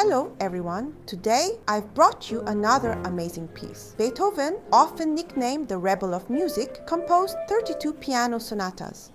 Hello everyone, today I've brought you another amazing piece. Beethoven, often nicknamed the Rebel of Music, composed 32 piano sonatas.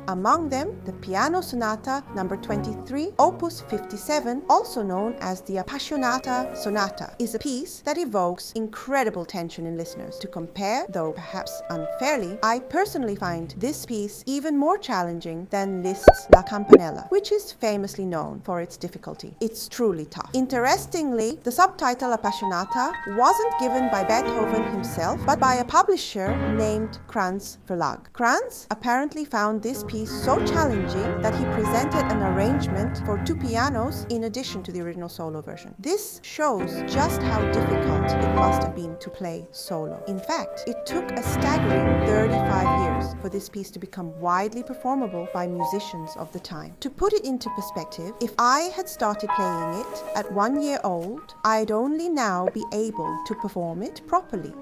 Among them, the Piano Sonata No. 23, Opus 57, also known as the Appassionata Sonata, is a piece that evokes incredible tension in listeners. To compare, though perhaps unfairly, I personally find this piece even more challenging than Liszt's La Campanella, which is famously known for its difficulty. It's truly tough. Interestingly, the subtitle Appassionata wasn't given by Beethoven himself, but by a publisher named Kranz Verlag. Kranz apparently found this piece so challenging that he presented an arrangement for 2 pianos in addition to the original solo version. This shows just how difficult it must have been to play solo. In fact, it took a staggering 35 years for this piece to become widely performable by musicians of the time. To put it into perspective, if I had started playing it at 1 year old, I'd only now be able to perform it properly.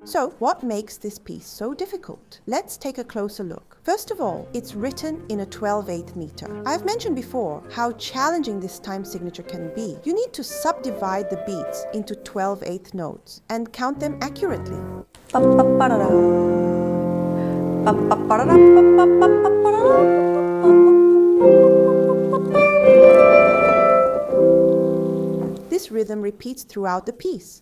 So, what makes this piece so difficult? Let's take a closer look. First of all, it's written in a 12/8 meter. I've mentioned before how challenging this time signature can be. You need to subdivide the beats into 12/8 notes and count them accurately. This rhythm repeats throughout the piece.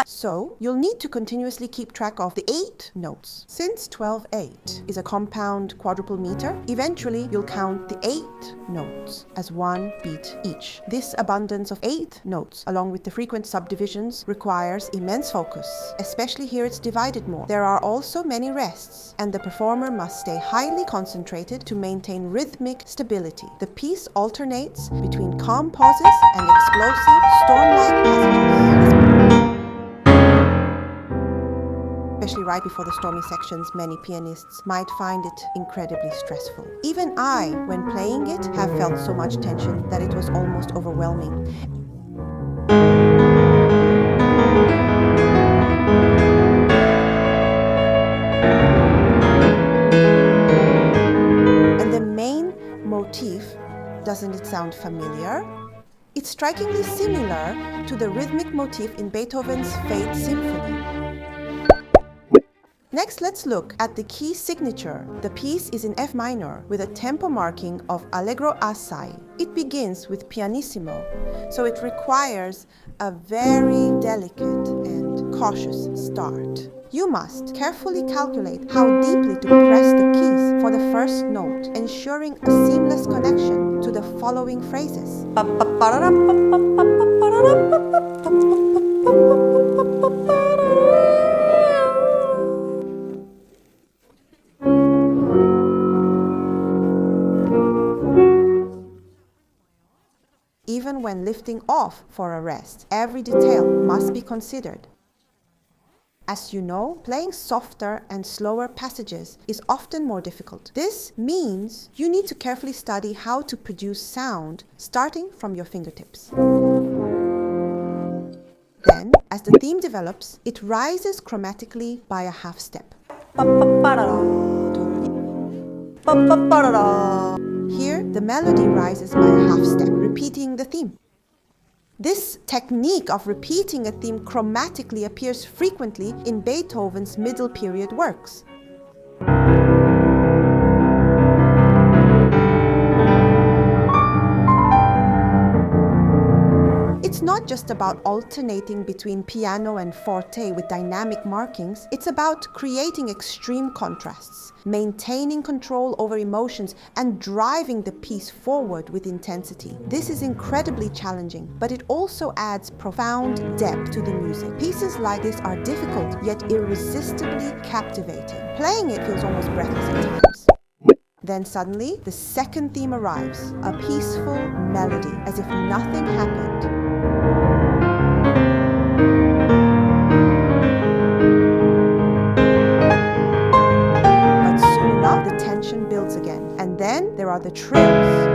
So, you'll need to continuously keep track of the 8 notes. Since 12/8 is a compound quadruple meter, eventually you'll count the 8 notes as one beat each. This abundance of 8 notes, along with the frequent subdivisions, requires immense focus. Especially here it's divided more. There are also many rests, and the performer must stay highly concentrated to maintain rhythmic stability. The piece alternates between calm pauses and explosive, storm-like passages. Especially right before the stormy sections, many pianists might find it incredibly stressful. Even I, when playing it, have felt so much tension that it was almost overwhelming. And the main motif, doesn't it sound familiar? It's strikingly similar to the rhythmic motif in Beethoven's Fate Symphony. Next, let's look at the key signature. The piece is in F minor with a tempo marking of Allegro assai. It begins with pianissimo, so it requires a very delicate and cautious start. You must carefully calculate how deeply to press the keys for the first note, ensuring a seamless connection to the following phrases. Even when lifting off for a rest, every detail must be considered. As you know, playing softer and slower passages is often more difficult. This means you need to carefully study how to produce sound starting from your fingertips. Then, as the theme develops, it rises chromatically by a half step. Here, the melody rises by a half step, repeating the theme. This technique of repeating a theme chromatically appears frequently in Beethoven's middle period works. It's not just about alternating between piano and forte with dynamic markings, it's about creating extreme contrasts, maintaining control over emotions, and driving the piece forward with intensity. This is incredibly challenging, but it also adds profound depth to the music. Pieces like this are difficult, yet irresistibly captivating. Playing it feels almost breathless at times. Then suddenly, the second theme arrives, a peaceful melody, as if nothing happened. But soon enough, the tension builds again. And then there are the trills.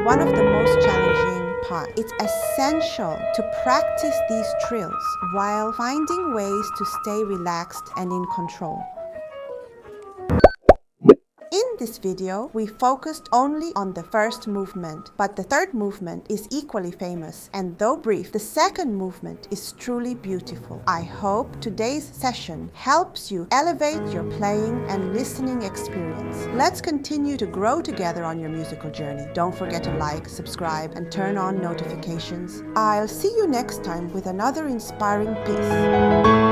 One of the most challenging parts. It's essential to practice these trills while finding ways to stay relaxed and in control. In this video, we focused only on the first movement, but the third movement is equally famous, and though brief, the second movement is truly beautiful. I hope today's session helps you elevate your playing and listening experience. Let's continue to grow together on your musical journey. Don't forget to like, subscribe, and turn on notifications. I'll see you next time with another inspiring piece.